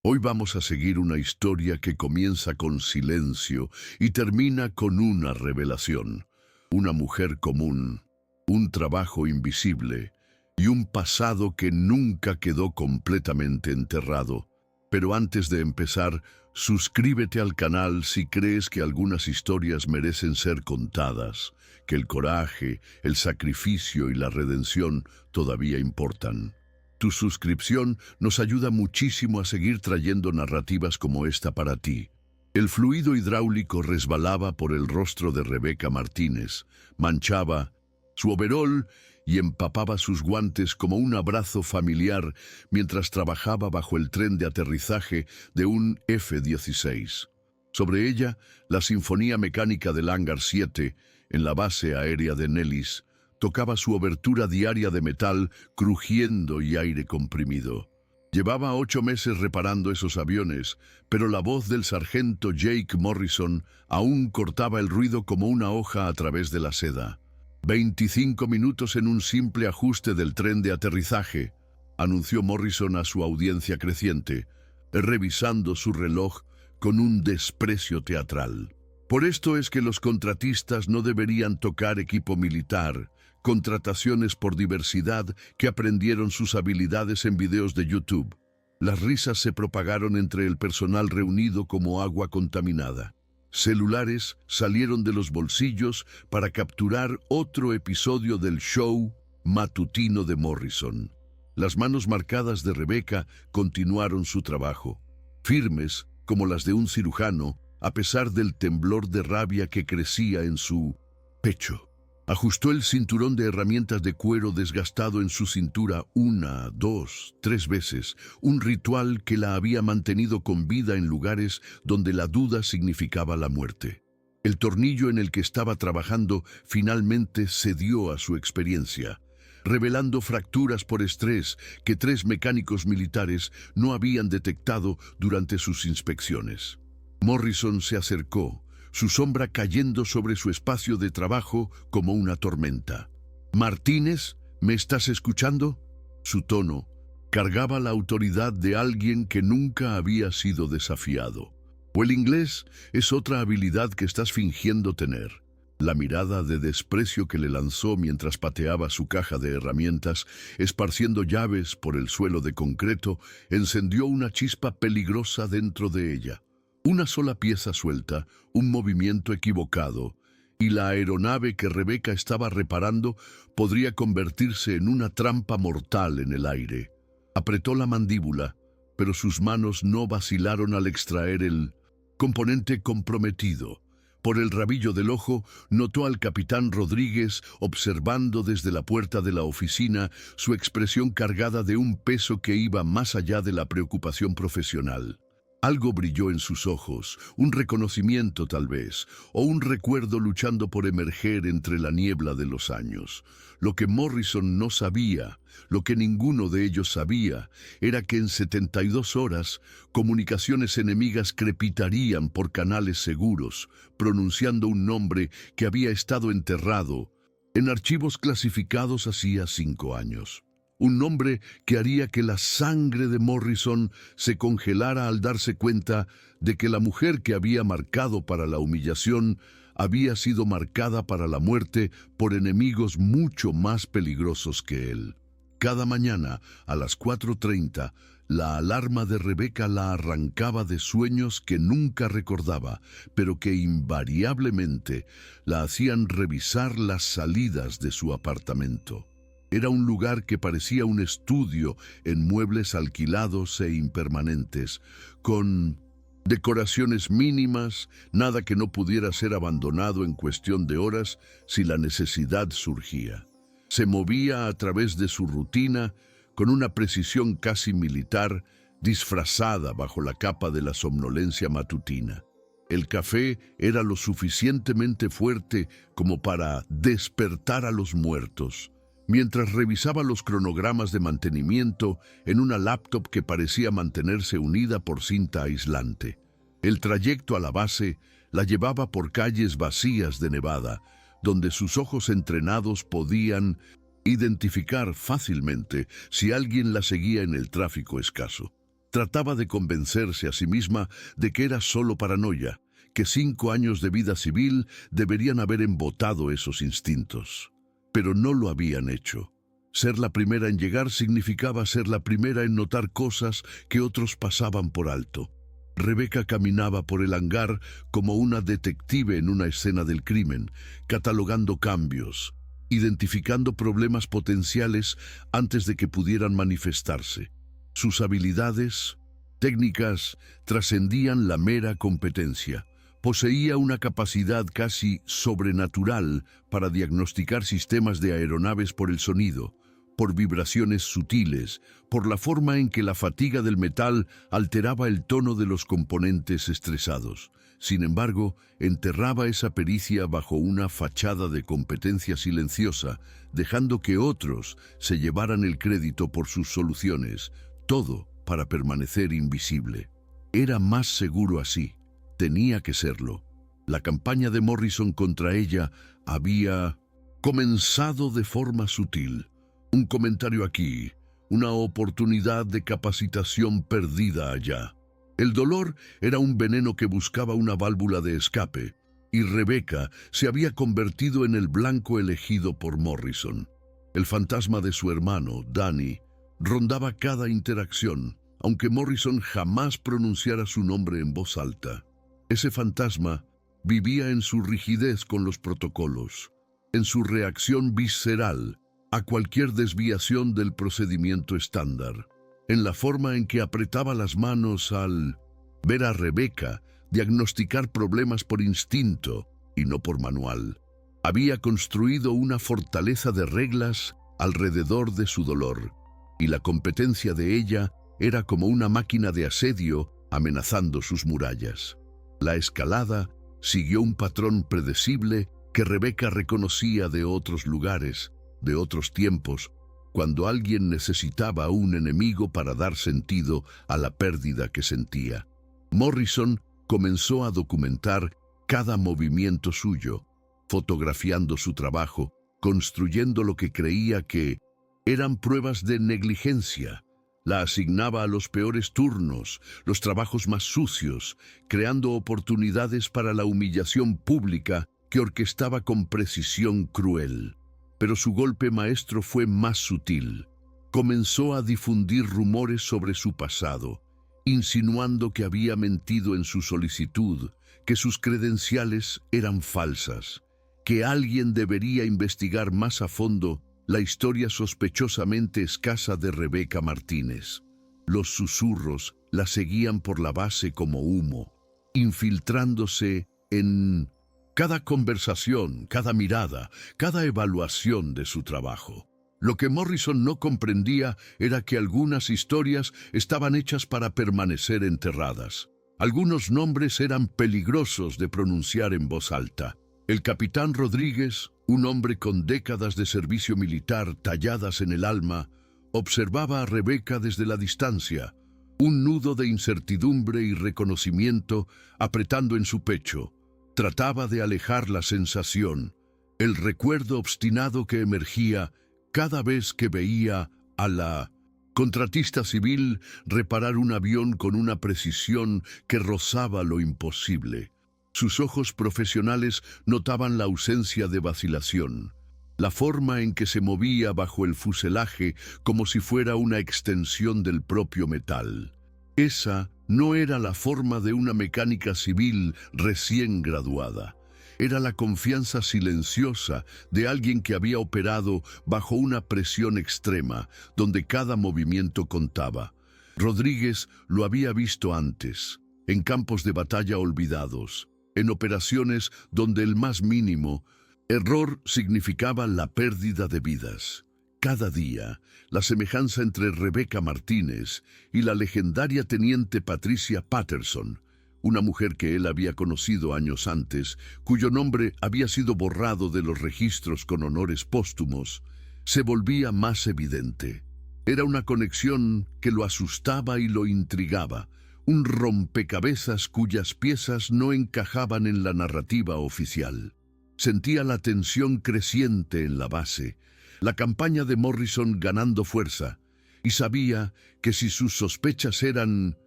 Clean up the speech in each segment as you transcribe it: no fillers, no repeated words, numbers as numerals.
Hoy vamos a seguir una historia que comienza con silencio y termina con una revelación. Una mujer común, un trabajo invisible y un pasado que nunca quedó completamente enterrado. Pero antes de empezar, suscríbete al canal si crees que algunas historias merecen ser contadas, que el coraje, el sacrificio y la redención todavía importan. Tu suscripción nos ayuda muchísimo a seguir trayendo narrativas como esta para ti. El fluido hidráulico resbalaba por el rostro de Rebeca Martínez, manchaba su overol y empapaba sus guantes como un abrazo familiar mientras trabajaba bajo el tren de aterrizaje de un F-16. Sobre ella, la sinfonía mecánica del Hangar 7, en la base aérea de Nellis, tocaba su obertura diaria de metal crujiendo y aire comprimido. Llevaba 8 meses reparando esos aviones, pero la voz del sargento Jake Morrison aún cortaba el ruido como una hoja a través de la seda. 25 minutos en un simple ajuste del tren de aterrizaje, anunció Morrison a su audiencia creciente, revisando su reloj con un desprecio teatral. Por esto es que los contratistas no deberían tocar equipo militar, contrataciones por diversidad que aprendieron sus habilidades en videos de YouTube. Las risas se propagaron entre el personal reunido como agua contaminada. Celulares salieron de los bolsillos para capturar otro episodio del show matutino de Morrison. Las manos marcadas de Rebeca continuaron su trabajo, firmes como las de un cirujano, a pesar del temblor de rabia que crecía en su pecho. Ajustó el cinturón de herramientas de cuero desgastado en su cintura 1, 2, 3 veces, un ritual que la había mantenido con vida en lugares donde la duda significaba la muerte. El tornillo en el que estaba trabajando finalmente cedió a su experiencia, revelando fracturas por estrés que 3 mecánicos militares no habían detectado durante sus inspecciones. Morrison se acercó, su sombra cayendo sobre su espacio de trabajo como una tormenta. «Martínez, ¿me estás escuchando?» Su tono cargaba la autoridad de alguien que nunca había sido desafiado. «¿O el inglés es otra habilidad que estás fingiendo tener?» La mirada de desprecio que le lanzó mientras pateaba su caja de herramientas, esparciendo llaves por el suelo de concreto, encendió una chispa peligrosa dentro de ella. Una sola pieza suelta, un movimiento equivocado, y la aeronave que Rebeca estaba reparando podría convertirse en una trampa mortal en el aire. Apretó la mandíbula, pero sus manos no vacilaron al extraer el componente comprometido. Por el rabillo del ojo, notó al capitán Rodríguez observando desde la puerta de la oficina, su expresión cargada de un peso que iba más allá de la preocupación profesional. Algo brilló en sus ojos, un reconocimiento tal vez, o un recuerdo luchando por emerger entre la niebla de los años. Lo que Morrison no sabía, lo que ninguno de ellos sabía, era que en 72 horas, comunicaciones enemigas crepitarían por canales seguros, pronunciando un nombre que había estado enterrado en archivos clasificados hacía 5 años. Un nombre que haría que la sangre de Morrison se congelara al darse cuenta de que la mujer que había marcado para la humillación había sido marcada para la muerte por enemigos mucho más peligrosos que él. Cada mañana, a las 4:30, la alarma de Rebeca la arrancaba de sueños que nunca recordaba, pero que invariablemente la hacían revisar las salidas de su apartamento. Era un lugar que parecía un estudio en muebles alquilados e impermanentes, con decoraciones mínimas, nada que no pudiera ser abandonado en cuestión de horas si la necesidad surgía. Se movía a través de su rutina con una precisión casi militar, disfrazada bajo la capa de la somnolencia matutina. El café era lo suficientemente fuerte como para despertar a los muertos, mientras revisaba los cronogramas de mantenimiento en una laptop que parecía mantenerse unida por cinta aislante. El trayecto a la base la llevaba por calles vacías de Nevada, donde sus ojos entrenados podían identificar fácilmente si alguien la seguía en el tráfico escaso. Trataba de convencerse a sí misma de que era solo paranoia, que 5 años de vida civil deberían haber embotado esos instintos. Pero no lo habían hecho. Ser la primera en llegar significaba ser la primera en notar cosas que otros pasaban por alto. Rebecca caminaba por el hangar como una detective en una escena del crimen, catalogando cambios, identificando problemas potenciales antes de que pudieran manifestarse. Sus habilidades técnicas trascendían la mera competencia. Poseía una capacidad casi sobrenatural para diagnosticar sistemas de aeronaves por el sonido, por vibraciones sutiles, por la forma en que la fatiga del metal alteraba el tono de los componentes estresados. Sin embargo, enterraba esa pericia bajo una fachada de competencia silenciosa, dejando que otros se llevaran el crédito por sus soluciones, todo para permanecer invisible. Era más seguro así. Tenía que serlo. La campaña de Morrison contra ella había comenzado de forma sutil. Un comentario aquí, una oportunidad de capacitación perdida allá. El dolor era un veneno que buscaba una válvula de escape, y Rebecca se había convertido en el blanco elegido por Morrison. El fantasma de su hermano, Danny, rondaba cada interacción, aunque Morrison jamás pronunciara su nombre en voz alta. Ese fantasma vivía en su rigidez con los protocolos, en su reacción visceral a cualquier desviación del procedimiento estándar, en la forma en que apretaba las manos al ver a Rebecca diagnosticar problemas por instinto y no por manual. Había construido una fortaleza de reglas alrededor de su dolor, y la competencia de ella era como una máquina de asedio amenazando sus murallas. La escalada siguió un patrón predecible que Rebecca reconocía de otros lugares, de otros tiempos, cuando alguien necesitaba un enemigo para dar sentido a la pérdida que sentía. Morrison comenzó a documentar cada movimiento suyo, fotografiando su trabajo, construyendo lo que creía que eran pruebas de negligencia. La asignaba a los peores turnos, los trabajos más sucios, creando oportunidades para la humillación pública que orquestaba con precisión cruel. Pero su golpe maestro fue más sutil. Comenzó a difundir rumores sobre su pasado, insinuando que había mentido en su solicitud, que sus credenciales eran falsas, que alguien debería investigar más a fondo la historia sospechosamente escasa de Rebecca Martínez. Los susurros la seguían por la base como humo, infiltrándose en cada conversación, cada mirada, cada evaluación de su trabajo. Lo que Morrison no comprendía era que algunas historias estaban hechas para permanecer enterradas. Algunos nombres eran peligrosos de pronunciar en voz alta. El capitán Rodríguez, un hombre con décadas de servicio militar talladas en el alma, observaba a Rebecca desde la distancia, un nudo de incertidumbre y reconocimiento apretando en su pecho. Trataba de alejar la sensación, el recuerdo obstinado que emergía cada vez que veía a la contratista civil reparar un avión con una precisión que rozaba lo imposible. Sus ojos profesionales notaban la ausencia de vacilación, la forma en que se movía bajo el fuselaje como si fuera una extensión del propio metal. Esa no era la forma de una mecánica civil recién graduada. Era la confianza silenciosa de alguien que había operado bajo una presión extrema, donde cada movimiento contaba. Rodríguez lo había visto antes, en campos de batalla olvidados, en operaciones donde el más mínimo error significaba la pérdida de vidas. Cada día, la semejanza entre Rebecca Martínez y la legendaria teniente Patricia Patterson, una mujer que él había conocido años antes, cuyo nombre había sido borrado de los registros con honores póstumos, se volvía más evidente. Era una conexión que lo asustaba y lo intrigaba, un rompecabezas cuyas piezas no encajaban en la narrativa oficial. Sentía la tensión creciente en la base, la campaña de Morrison ganando fuerza, y sabía que si sus sospechas eran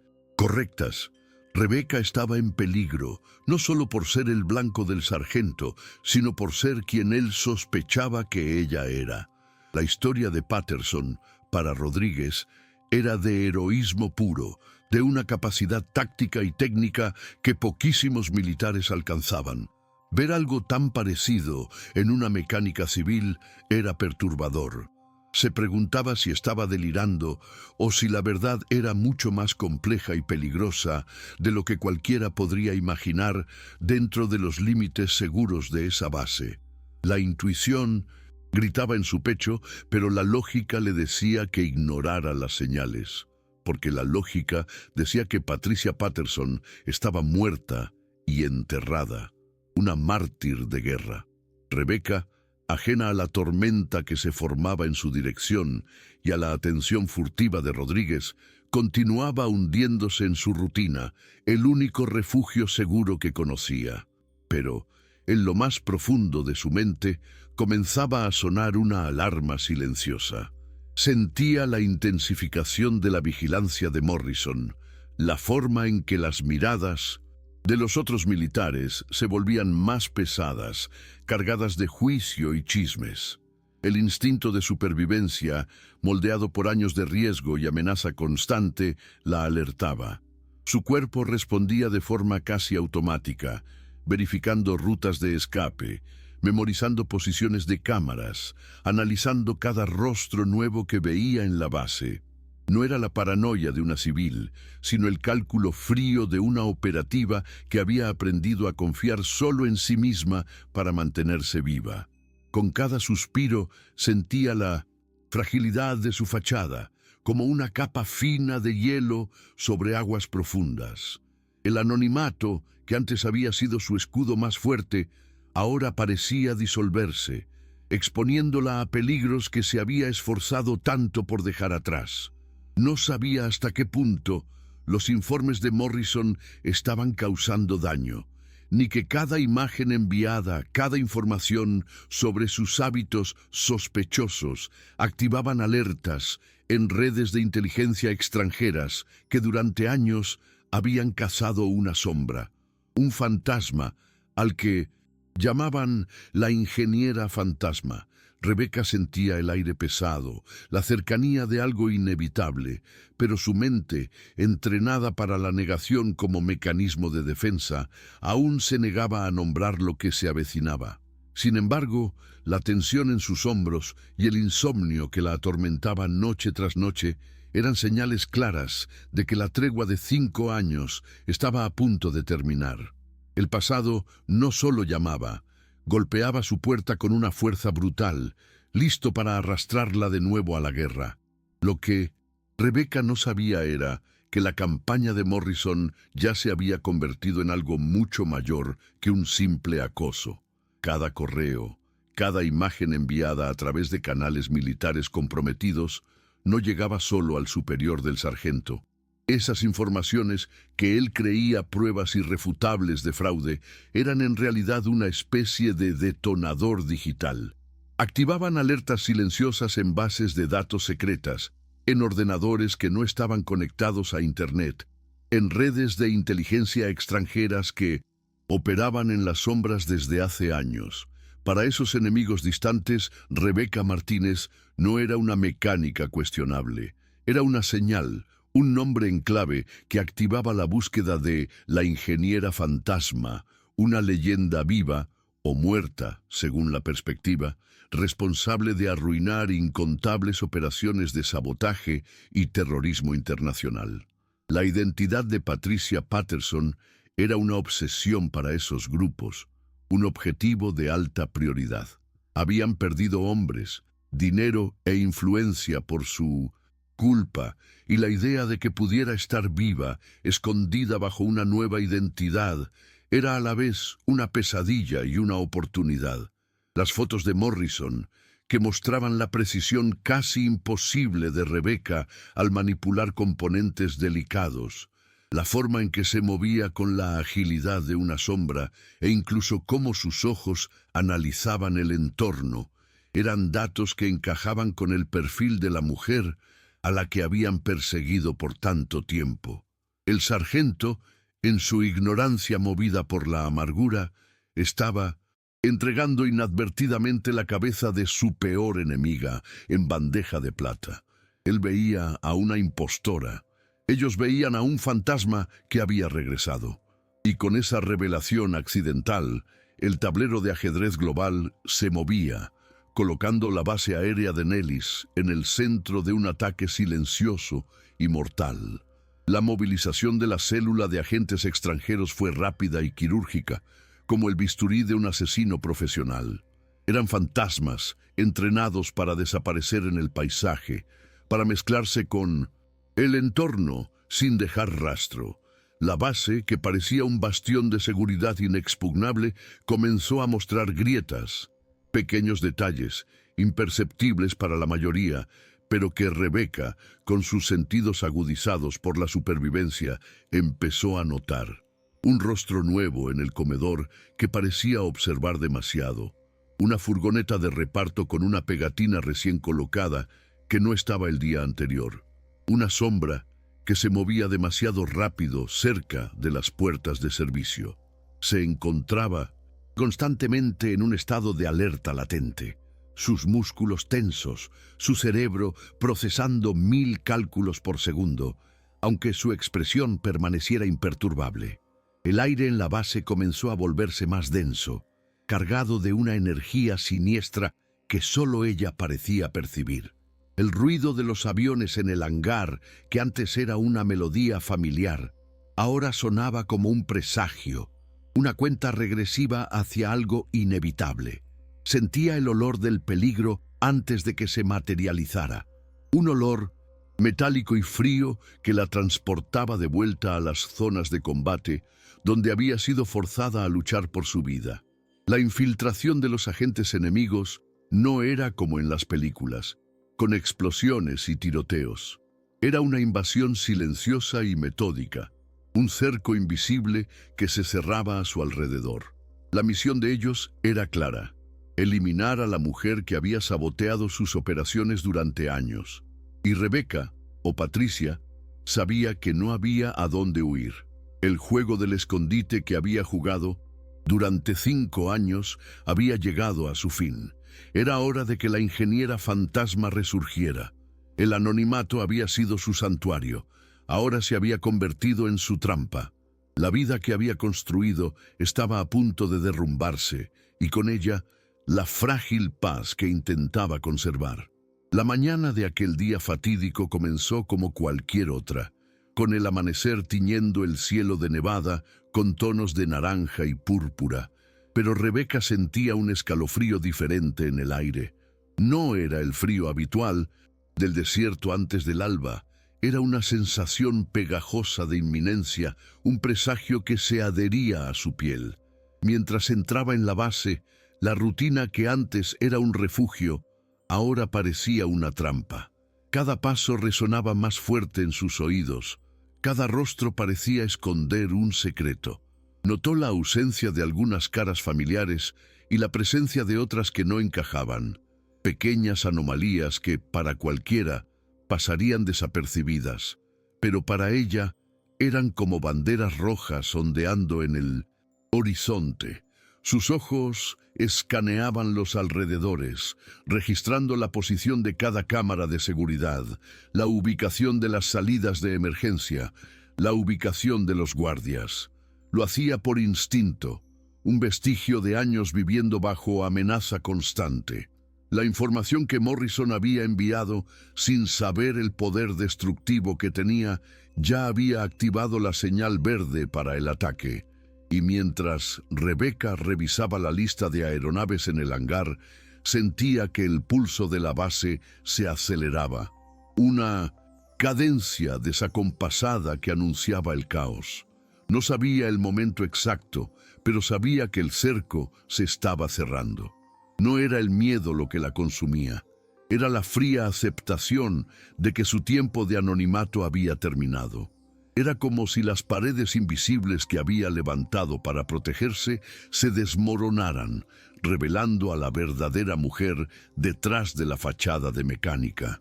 correctas, Rebeca estaba en peligro, no solo por ser el blanco del sargento, sino por ser quien él sospechaba que ella era. La historia de Patterson, para Rodríguez, era de heroísmo puro, de una capacidad táctica y técnica que poquísimos militares alcanzaban. Ver algo tan parecido en una mecánica civil era perturbador. Se preguntaba si estaba delirando o si la verdad era mucho más compleja y peligrosa de lo que cualquiera podría imaginar dentro de los límites seguros de esa base. La intuición gritaba en su pecho, pero la lógica le decía que ignorara las señales, porque la lógica decía que Patricia Patterson estaba muerta y enterrada, una mártir de guerra. Rebeca, ajena a la tormenta que se formaba en su dirección y a la atención furtiva de Rodríguez, continuaba hundiéndose en su rutina, el único refugio seguro que conocía. Pero, en lo más profundo de su mente, comenzaba a sonar una alarma silenciosa. Sentía la intensificación de la vigilancia de Morrison, la forma en que las miradas de los otros militares se volvían más pesadas, cargadas de juicio y chismes. El instinto de supervivencia, moldeado por años de riesgo y amenaza constante, la alertaba. Su cuerpo respondía de forma casi automática, verificando rutas de escape, memorizando posiciones de cámaras, analizando cada rostro nuevo que veía en la base. No era la paranoia de una civil, sino el cálculo frío de una operativa que había aprendido a confiar solo en sí misma para mantenerse viva. Con cada suspiro sentía la fragilidad de su fachada, como una capa fina de hielo sobre aguas profundas. El anonimato, que antes había sido su escudo más fuerte, ahora parecía disolverse, exponiéndola a peligros que se había esforzado tanto por dejar atrás. No sabía hasta qué punto los informes de Morrison estaban causando daño, ni que cada imagen enviada, cada información sobre sus hábitos sospechosos activaban alertas en redes de inteligencia extranjeras que durante años habían cazado una sombra, un fantasma al que llamaban la ingeniera fantasma. Rebeca sentía el aire pesado, la cercanía de algo inevitable, pero su mente, entrenada para la negación como mecanismo de defensa, aún se negaba a nombrar lo que se avecinaba. Sin embargo, la tensión en sus hombros y el insomnio que la atormentaba noche tras noche eran señales claras de que la tregua de 5 años estaba a punto de terminar. El pasado no solo llamaba, golpeaba su puerta con una fuerza brutal, listo para arrastrarla de nuevo a la guerra. Lo que Rebeca no sabía era que la campaña de Morrison ya se había convertido en algo mucho mayor que un simple acoso. Cada correo, cada imagen enviada a través de canales militares comprometidos, no llegaba solo al superior del sargento. Esas informaciones, que él creía pruebas irrefutables de fraude, eran en realidad una especie de detonador digital. Activaban alertas silenciosas en bases de datos secretas, en ordenadores que no estaban conectados a Internet, en redes de inteligencia extranjeras que operaban en las sombras desde hace años. Para esos enemigos distantes, Rebeca Martínez no era una mecánica cuestionable, era una señal, un nombre en clave que activaba la búsqueda de la ingeniera fantasma, una leyenda viva o muerta, según la perspectiva, responsable de arruinar incontables operaciones de sabotaje y terrorismo internacional. La identidad de Patricia Patterson era una obsesión para esos grupos, un objetivo de alta prioridad. Habían perdido hombres, dinero e influencia por su culpa, y la idea de que pudiera estar viva, escondida bajo una nueva identidad, era a la vez una pesadilla y una oportunidad. Las fotos de Morrison, que mostraban la precisión casi imposible de Rebeca al manipular componentes delicados, la forma en que se movía con la agilidad de una sombra e incluso cómo sus ojos analizaban el entorno, eran datos que encajaban con el perfil de la mujer a la que habían perseguido por tanto tiempo. El sargento, en su ignorancia movida por la amargura, estaba entregando inadvertidamente la cabeza de su peor enemiga en bandeja de plata. Él veía a una impostora. Ellos veían a un fantasma que había regresado. Y con esa revelación accidental, el tablero de ajedrez global se movía, colocando la base aérea de Nellis en el centro de un ataque silencioso y mortal. La movilización de la célula de agentes extranjeros fue rápida y quirúrgica, como el bisturí de un asesino profesional. Eran fantasmas entrenados para desaparecer en el paisaje, para mezclarse con el entorno sin dejar rastro. La base, que parecía un bastión de seguridad inexpugnable, comenzó a mostrar grietas, pequeños detalles, imperceptibles para la mayoría, pero que Rebeca, con sus sentidos agudizados por la supervivencia, empezó a notar. Un rostro nuevo en el comedor que parecía observar demasiado. Una furgoneta de reparto con una pegatina recién colocada que no estaba el día anterior. Una sombra que se movía demasiado rápido cerca de las puertas de servicio. Se encontraba constantemente en un estado de alerta latente, sus músculos tensos, su cerebro procesando 1000 cálculos por segundo, aunque su expresión permaneciera imperturbable. El aire en la base comenzó a volverse más denso, cargado de una energía siniestra que solo ella parecía percibir. El ruido de los aviones en el hangar, que antes era una melodía familiar, ahora sonaba como un presagio, una cuenta regresiva hacia algo inevitable. Sentía el olor del peligro antes de que se materializara, un olor metálico y frío que la transportaba de vuelta a las zonas de combate, donde había sido forzada a luchar por su vida. La infiltración de los agentes enemigos no era como en las películas, con explosiones y tiroteos. Era una invasión silenciosa y metódica, un cerco invisible que se cerraba a su alrededor. La misión de ellos era clara: eliminar a la mujer que había saboteado sus operaciones durante años. Y Rebeca, o Patricia, sabía que no había a dónde huir. El juego del escondite que había jugado durante 5 años había llegado a su fin. Era hora de que la ingeniera fantasma resurgiera. El anonimato había sido su santuario. Ahora se había convertido en su trampa. La vida que había construido estaba a punto de derrumbarse, y con ella, la frágil paz que intentaba conservar. La mañana de aquel día fatídico comenzó como cualquier otra, con el amanecer tiñendo el cielo de Nevada con tonos de naranja y púrpura. Pero Rebeca sentía un escalofrío diferente en el aire. No era el frío habitual del desierto antes del alba. Era una sensación pegajosa de inminencia, un presagio que se adhería a su piel. Mientras entraba en la base, la rutina que antes era un refugio, ahora parecía una trampa. Cada paso resonaba más fuerte en sus oídos. Cada rostro parecía esconder un secreto. Notó la ausencia de algunas caras familiares y la presencia de otras que no encajaban. Pequeñas anomalías que, para cualquiera, pasarían desapercibidas, pero para ella eran como banderas rojas ondeando en el horizonte. Sus ojos escaneaban los alrededores, registrando la posición de cada cámara de seguridad, la ubicación de las salidas de emergencia, la ubicación de los guardias. Lo hacía por instinto, un vestigio de años viviendo bajo amenaza constante. La información que Morrison había enviado, sin saber el poder destructivo que tenía, ya había activado la señal verde para el ataque. Y mientras Rebeca revisaba la lista de aeronaves en el hangar, sentía que el pulso de la base se aceleraba. Una cadencia desacompasada que anunciaba el caos. No sabía el momento exacto, pero sabía que el cerco se estaba cerrando. No era el miedo lo que la consumía, era la fría aceptación de que su tiempo de anonimato había terminado. Era como si las paredes invisibles que había levantado para protegerse se desmoronaran, revelando a la verdadera mujer detrás de la fachada de mecánica.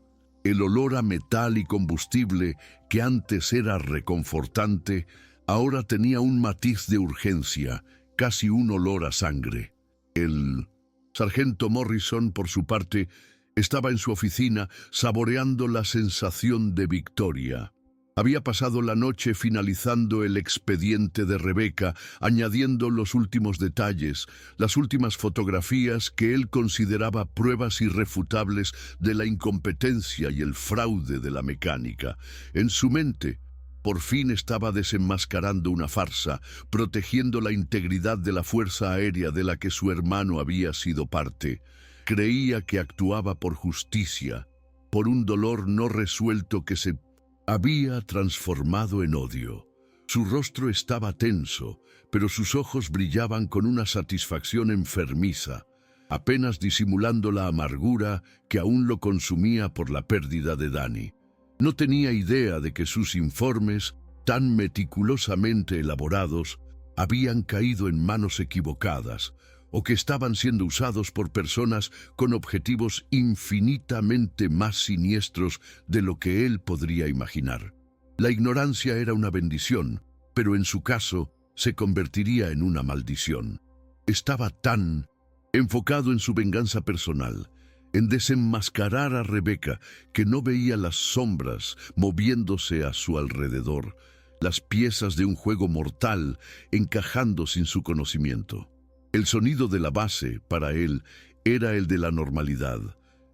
El olor a metal y combustible, que antes era reconfortante, ahora tenía un matiz de urgencia, casi un olor a sangre. El sargento Morrison, por su parte, estaba en su oficina saboreando la sensación de victoria. Había pasado la noche finalizando el expediente de Rebecca, añadiendo los últimos detalles, las últimas fotografías que él consideraba pruebas irrefutables de la incompetencia y el fraude de la mecánica. En su mente, por fin estaba desenmascarando una farsa, protegiendo la integridad de la Fuerza Aérea de la que su hermano había sido parte. Creía que actuaba por justicia, por un dolor no resuelto que se había transformado en odio. Su rostro estaba tenso, pero sus ojos brillaban con una satisfacción enfermiza, apenas disimulando la amargura que aún lo consumía por la pérdida de Danny. No tenía idea de que sus informes, tan meticulosamente elaborados, habían caído en manos equivocadas, o que estaban siendo usados por personas con objetivos infinitamente más siniestros de lo que él podría imaginar. La ignorancia era una bendición, pero en su caso se convertiría en una maldición. Estaba tan enfocado en su venganza personal, en desenmascarar a Rebecca, que no veía las sombras moviéndose a su alrededor, las piezas de un juego mortal encajando sin su conocimiento. El sonido de la base, para él, era el de la normalidad,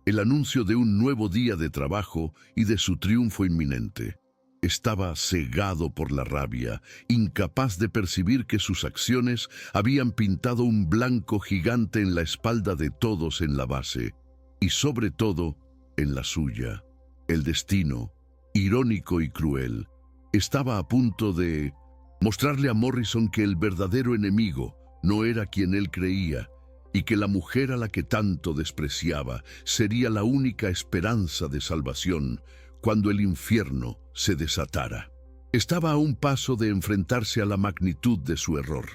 el anuncio de un nuevo día de trabajo y de su triunfo inminente. Estaba cegado por la rabia, incapaz de percibir que sus acciones habían pintado un blanco gigante en la espalda de todos en la base, y sobre todo en la suya. El destino, irónico y cruel, estaba a punto de mostrarle a Morrison que el verdadero enemigo no era quien él creía, y que la mujer a la que tanto despreciaba sería la única esperanza de salvación cuando el infierno se desatara. Estaba a un paso de enfrentarse a la magnitud de su error.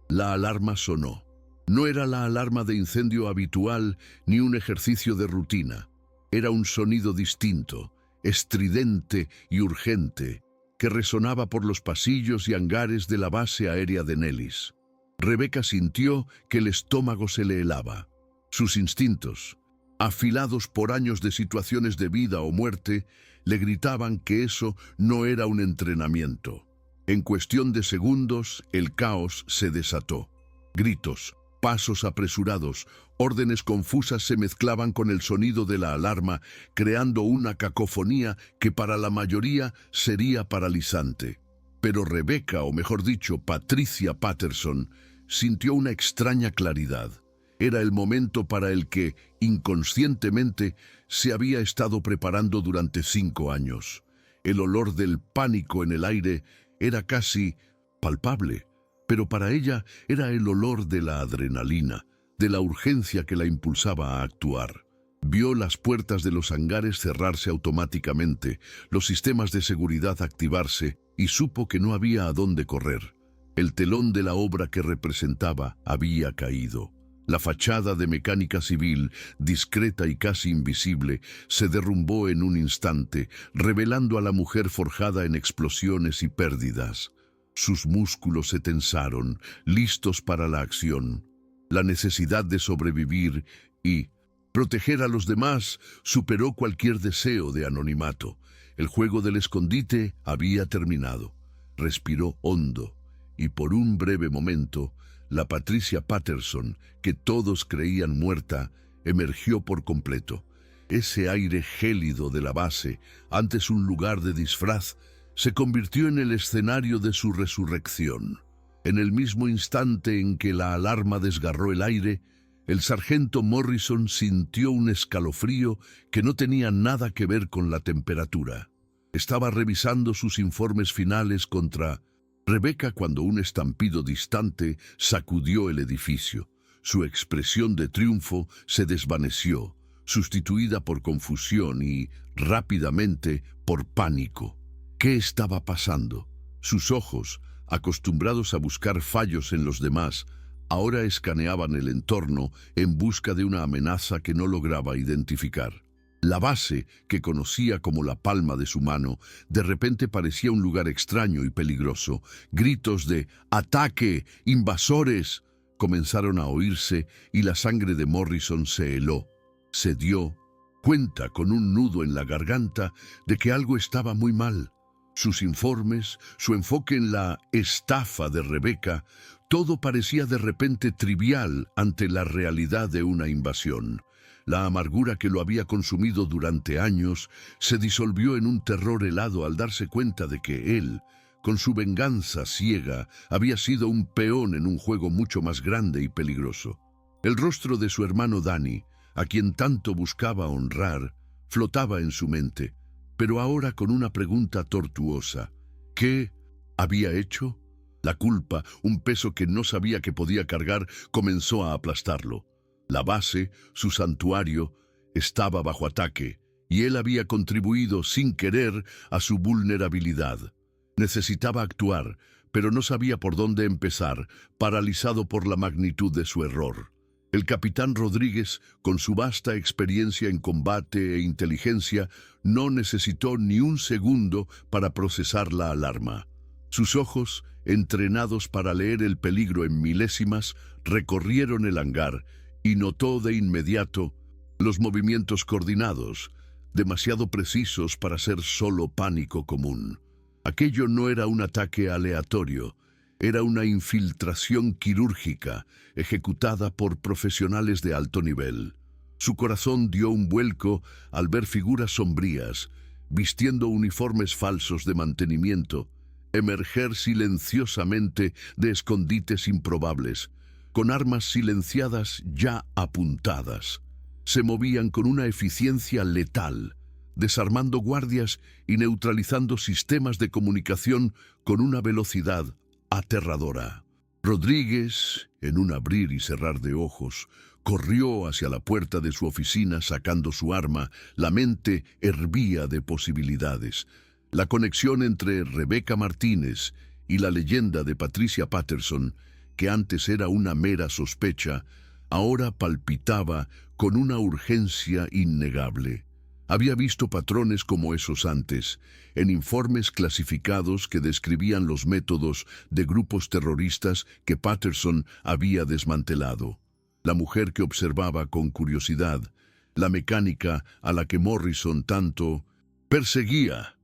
La alarma sonó. No era la alarma de incendio habitual ni un ejercicio de rutina. Era un sonido distinto, estridente y urgente, que resonaba por los pasillos y hangares de la base aérea de Nellis. Rebecca sintió que el estómago se le helaba. Sus instintos, afilados por años de situaciones de vida o muerte, le gritaban que eso no era un entrenamiento. En cuestión de segundos, el caos se desató. Gritos, pasos apresurados, órdenes confusas se mezclaban con el sonido de la alarma, creando una cacofonía que para la mayoría sería paralizante. Pero Rebecca, o mejor dicho, Patricia Patterson, sintió una extraña claridad. Era el momento para el que, inconscientemente, se había estado preparando durante 5 años. El olor del pánico en el aire era casi palpable, pero para ella era el olor de la adrenalina, de la urgencia que la impulsaba a actuar. Vio las puertas de los hangares cerrarse automáticamente, los sistemas de seguridad activarse, y supo que no había a dónde correr. El telón de la obra que representaba había caído. La fachada de mecánica civil, discreta y casi invisible, se derrumbó en un instante, revelando a la mujer forjada en explosiones y pérdidas. Sus músculos se tensaron, listos para la acción. La necesidad de sobrevivir y proteger a los demás superó cualquier deseo de anonimato. El juego del escondite había terminado. Respiró hondo, y por un breve momento, la Patricia Patterson, que todos creían muerta, emergió por completo. Ese aire gélido de la base, antes un lugar de disfraz, se convirtió en el escenario de su resurrección. En el mismo instante en que la alarma desgarró el aire, el sargento Morrison sintió un escalofrío que no tenía nada que ver con la temperatura. Estaba revisando sus informes finales contra Rebecca cuando un estampido distante sacudió el edificio. Su expresión de triunfo se desvaneció, sustituida por confusión y, rápidamente, por pánico. ¿Qué estaba pasando? Sus ojos, acostumbrados a buscar fallos en los demás, ahora escaneaban el entorno en busca de una amenaza que no lograba identificar. La base, que conocía como la palma de su mano, de repente parecía un lugar extraño y peligroso. Gritos de «¡Ataque! ¡Invasores!» comenzaron a oírse y la sangre de Morrison se heló. Se dio cuenta con un nudo en la garganta de que algo estaba muy mal. Sus informes, su enfoque en la estafa de Rebecca, todo parecía de repente trivial ante la realidad de una invasión. La amargura que lo había consumido durante años se disolvió en un terror helado al darse cuenta de que él, con su venganza ciega, había sido un peón en un juego mucho más grande y peligroso. El rostro de su hermano Danny, a quien tanto buscaba honrar, flotaba en su mente, pero ahora con una pregunta tortuosa. ¿Qué había hecho? La culpa, un peso que no sabía que podía cargar, comenzó a aplastarlo. La base, su santuario, estaba bajo ataque, y él había contribuido sin querer a su vulnerabilidad. Necesitaba actuar, pero no sabía por dónde empezar, paralizado por la magnitud de su error. El capitán Rodríguez, con su vasta experiencia en combate e inteligencia, no necesitó ni un segundo para procesar la alarma. Sus ojos, entrenados para leer el peligro en milésimas, recorrieron el hangar y notó de inmediato los movimientos coordinados, demasiado precisos para ser solo pánico común. Aquello no era un ataque aleatorio, era una infiltración quirúrgica ejecutada por profesionales de alto nivel. Su corazón dio un vuelco al ver figuras sombrías, vistiendo uniformes falsos de mantenimiento, emerger silenciosamente de escondites improbables, con armas silenciadas ya apuntadas. Se movían con una eficiencia letal, desarmando guardias y neutralizando sistemas de comunicación con una velocidad aterradora. Rodríguez, en un abrir y cerrar de ojos, corrió hacia la puerta de su oficina sacando su arma. La mente hervía de posibilidades. La conexión entre Rebecca Martínez y la leyenda de Patricia Patterson, que antes era una mera sospecha, ahora palpitaba con una urgencia innegable. Había visto patrones como esos antes, en informes clasificados que describían los métodos de grupos terroristas que Patterson había desmantelado. La mujer que observaba con curiosidad, la mecánica a la que Morrison tanto perseguía,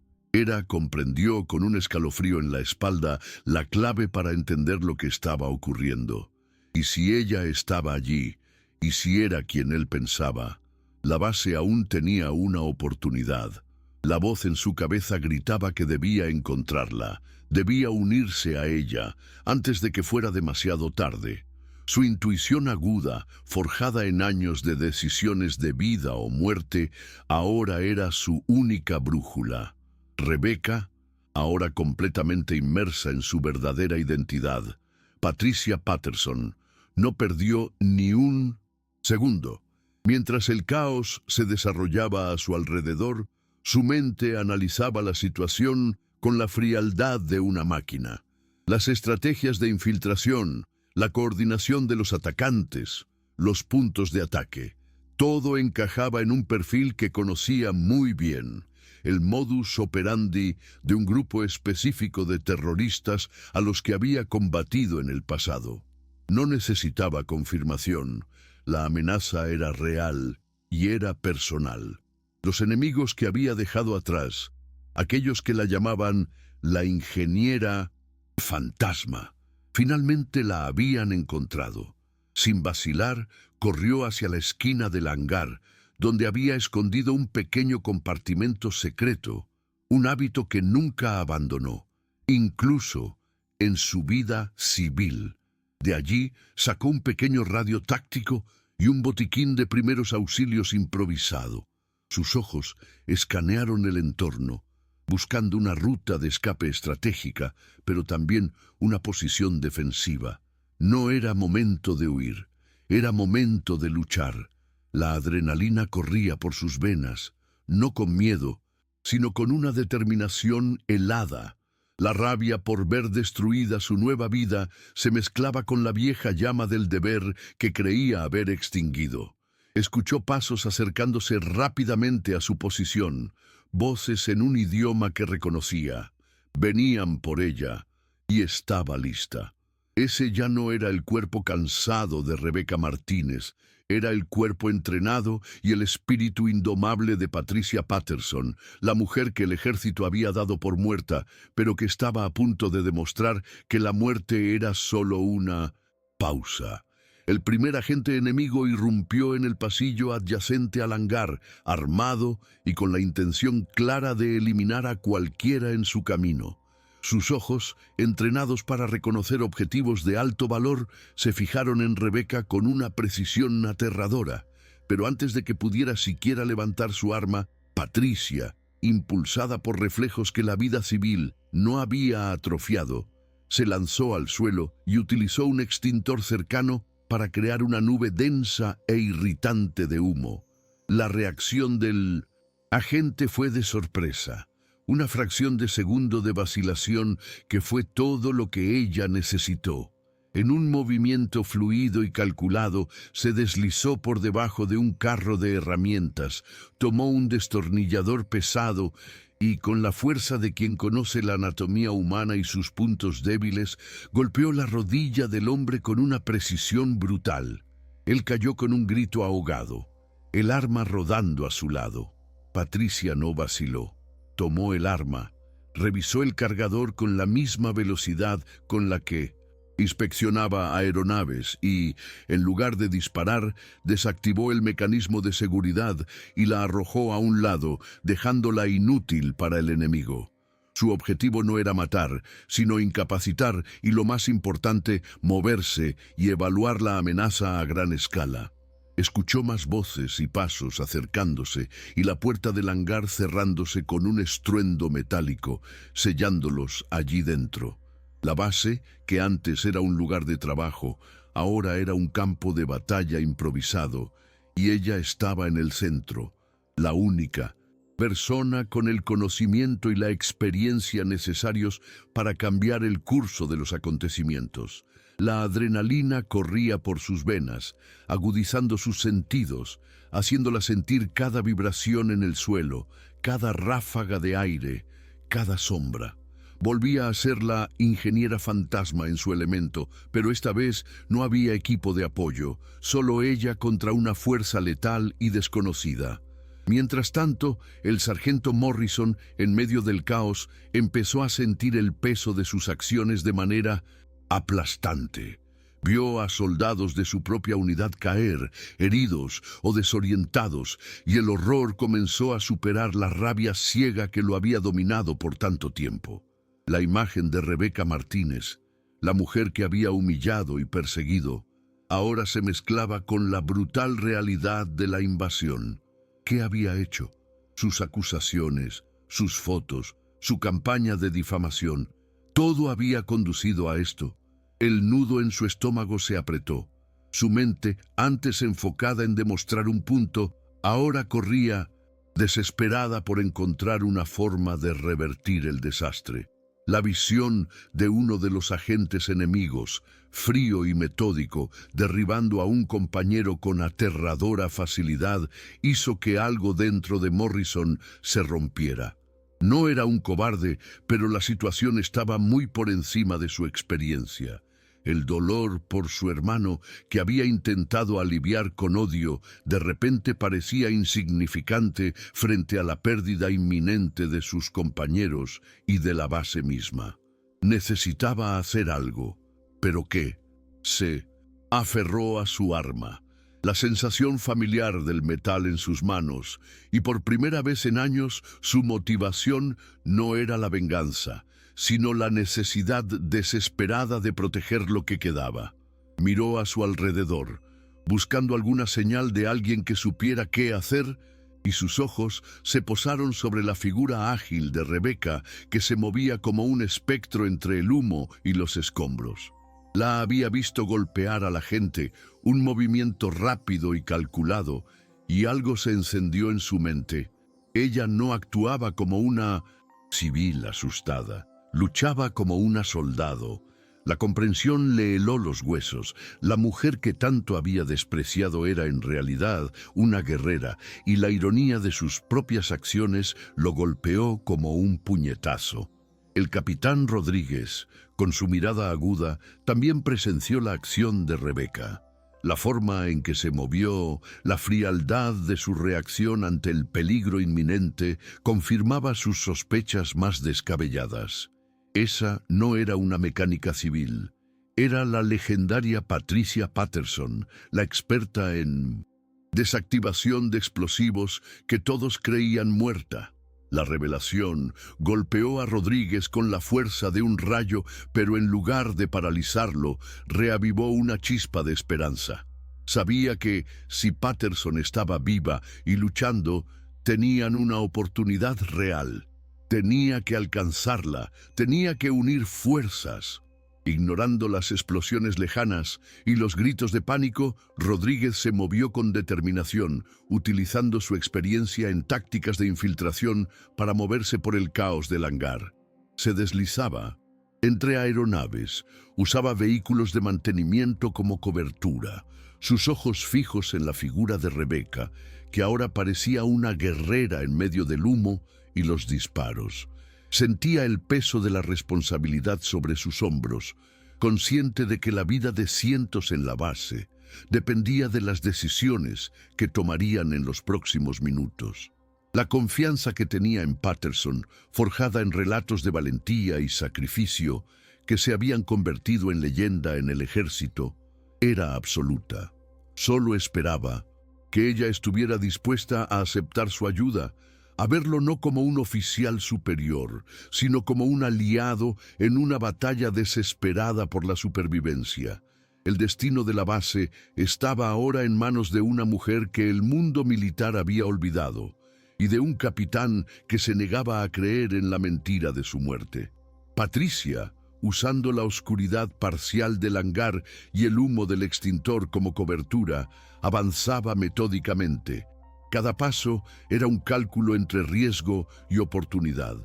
comprendió con un escalofrío en la espalda la clave para entender lo que estaba ocurriendo. Y si ella estaba allí, y si era quien él pensaba, la base aún tenía una oportunidad. La voz en su cabeza gritaba que debía encontrarla, debía unirse a ella, antes de que fuera demasiado tarde. Su intuición aguda, forjada en años de decisiones de vida o muerte, ahora era su única brújula. Rebecca, ahora completamente inmersa en su verdadera identidad, Patricia Patterson, no perdió ni un segundo. Mientras el caos se desarrollaba a su alrededor, su mente analizaba la situación con la frialdad de una máquina. Las estrategias de infiltración, la coordinación de los atacantes, los puntos de ataque, todo encajaba en un perfil que conocía muy bien. El modus operandi de un grupo específico de terroristas a los que había combatido en el pasado. No necesitaba confirmación. La amenaza era real y era personal. Los enemigos que había dejado atrás, aquellos que la llamaban la ingeniera fantasma, finalmente la habían encontrado. Sin vacilar, corrió hacia la esquina del hangar, donde había escondido un pequeño compartimento secreto, un hábito que nunca abandonó, incluso en su vida civil. De allí sacó un pequeño radio táctico y un botiquín de primeros auxilios improvisado. Sus ojos escanearon el entorno, buscando una ruta de escape estratégica, pero también una posición defensiva. No era momento de huir, era momento de luchar. La adrenalina corría por sus venas, no con miedo, sino con una determinación helada. La rabia por ver destruida su nueva vida se mezclaba con la vieja llama del deber que creía haber extinguido. Escuchó pasos acercándose rápidamente a su posición, voces en un idioma que reconocía. Venían por ella, y estaba lista. Ese ya no era el cuerpo cansado de Rebeca Martínez, era el cuerpo entrenado y el espíritu indomable de Patricia Patterson, la mujer que el ejército había dado por muerta, pero que estaba a punto de demostrar que la muerte era solo una pausa. El primer agente enemigo irrumpió en el pasillo adyacente al hangar, armado y con la intención clara de eliminar a cualquiera en su camino. Sus ojos, entrenados para reconocer objetivos de alto valor, se fijaron en Rebeca con una precisión aterradora. Pero antes de que pudiera siquiera levantar su arma, Patricia, impulsada por reflejos que la vida civil no había atrofiado, se lanzó al suelo y utilizó un extintor cercano para crear una nube densa e irritante de humo. La reacción del agente fue de sorpresa, una fracción de segundo de vacilación que fue todo lo que ella necesitó. En un movimiento fluido y calculado, se deslizó por debajo de un carro de herramientas, tomó un destornillador pesado y, con la fuerza de quien conoce la anatomía humana y sus puntos débiles, golpeó la rodilla del hombre con una precisión brutal. Él cayó con un grito ahogado, el arma rodando a su lado. Patricia no vaciló. Tomó el arma, revisó el cargador con la misma velocidad con la que inspeccionaba aeronaves y, en lugar de disparar, desactivó el mecanismo de seguridad y la arrojó a un lado, dejándola inútil para el enemigo. Su objetivo no era matar, sino incapacitar y, lo más importante, moverse y evaluar la amenaza a gran escala. Escuchó más voces y pasos acercándose y la puerta del hangar cerrándose con un estruendo metálico, sellándolos allí dentro. La base, que antes era un lugar de trabajo, ahora era un campo de batalla improvisado, y ella estaba en el centro, la única persona con el conocimiento y la experiencia necesarios para cambiar el curso de los acontecimientos. La adrenalina corría por sus venas, agudizando sus sentidos, haciéndola sentir cada vibración en el suelo, cada ráfaga de aire, cada sombra. Volvía a ser la ingeniera fantasma en su elemento, pero esta vez no había equipo de apoyo, solo ella contra una fuerza letal y desconocida. Mientras tanto, el sargento Morrison, en medio del caos, empezó a sentir el peso de sus acciones de manera aplastante. Vio a soldados de su propia unidad caer, heridos o desorientados, y el horror comenzó a superar la rabia ciega que lo había dominado por tanto tiempo. La imagen de Rebeca Martínez, la mujer que había humillado y perseguido, ahora se mezclaba con la brutal realidad de la invasión. ¿Qué había hecho? Sus acusaciones, sus fotos, su campaña de difamación, todo había conducido a esto. El nudo en su estómago se apretó. Su mente, antes enfocada en demostrar un punto, ahora corría, desesperada por encontrar una forma de revertir el desastre. La visión de uno de los agentes enemigos, frío y metódico, derribando a un compañero con aterradora facilidad, hizo que algo dentro de Morrison se rompiera. No era un cobarde, pero la situación estaba muy por encima de su experiencia. El dolor por su hermano, que había intentado aliviar con odio, de repente parecía insignificante frente a la pérdida inminente de sus compañeros y de la base misma. Necesitaba hacer algo. ¿Pero qué? Se aferró a su arma. La sensación familiar del metal en sus manos, y por primera vez en años su motivación no era la venganza, sino la necesidad desesperada de proteger lo que quedaba. Miró a su alrededor, buscando alguna señal de alguien que supiera qué hacer, y sus ojos se posaron sobre la figura ágil de Rebeca, que se movía como un espectro entre el humo y los escombros. La había visto golpear a la gente, un movimiento rápido y calculado, y algo se encendió en su mente. Ella no actuaba como una civil asustada, luchaba como una soldado, La comprensión le heló los huesos. La mujer que tanto había despreciado era en realidad una guerrera, y la ironía de sus propias acciones lo golpeó como un puñetazo. El capitán Rodríguez, con su mirada aguda, también presenció la acción de Rebeca. La forma en que se movió, la frialdad de su reacción ante el peligro inminente, confirmaba sus sospechas más descabelladas. Esa no era una mecánica civil. Era la legendaria Patricia Patterson, la experta en desactivación de explosivos que todos creían muerta. La revelación golpeó a Rodríguez con la fuerza de un rayo, pero en lugar de paralizarlo, reavivó una chispa de esperanza. Sabía que, si Patterson estaba viva y luchando, tenían una oportunidad real. Tenía que alcanzarla, tenía que unir fuerzas. Ignorando las explosiones lejanas y los gritos de pánico, Rodríguez se movió con determinación, utilizando su experiencia en tácticas de infiltración para moverse por el caos del hangar. Se deslizaba entre aeronaves, usaba vehículos de mantenimiento como cobertura, sus ojos fijos en la figura de Rebeca, que ahora parecía una guerrera en medio del humo y los disparos. Sentía el peso de la responsabilidad sobre sus hombros, consciente de que la vida de cientos en la base dependía de las decisiones que tomarían en los próximos minutos. La confianza que tenía en Patterson, forjada en relatos de valentía y sacrificio que se habían convertido en leyenda en el ejército, era absoluta. Solo esperaba que ella estuviera dispuesta a aceptar su ayuda, a verlo no como un oficial superior, sino como un aliado en una batalla desesperada por la supervivencia. El destino de la base estaba ahora en manos de una mujer que el mundo militar había olvidado, y de un capitán que se negaba a creer en la mentira de su muerte. Patricia, usando la oscuridad parcial del hangar y el humo del extintor como cobertura, avanzaba metódicamente. Cada paso era un cálculo entre riesgo y oportunidad.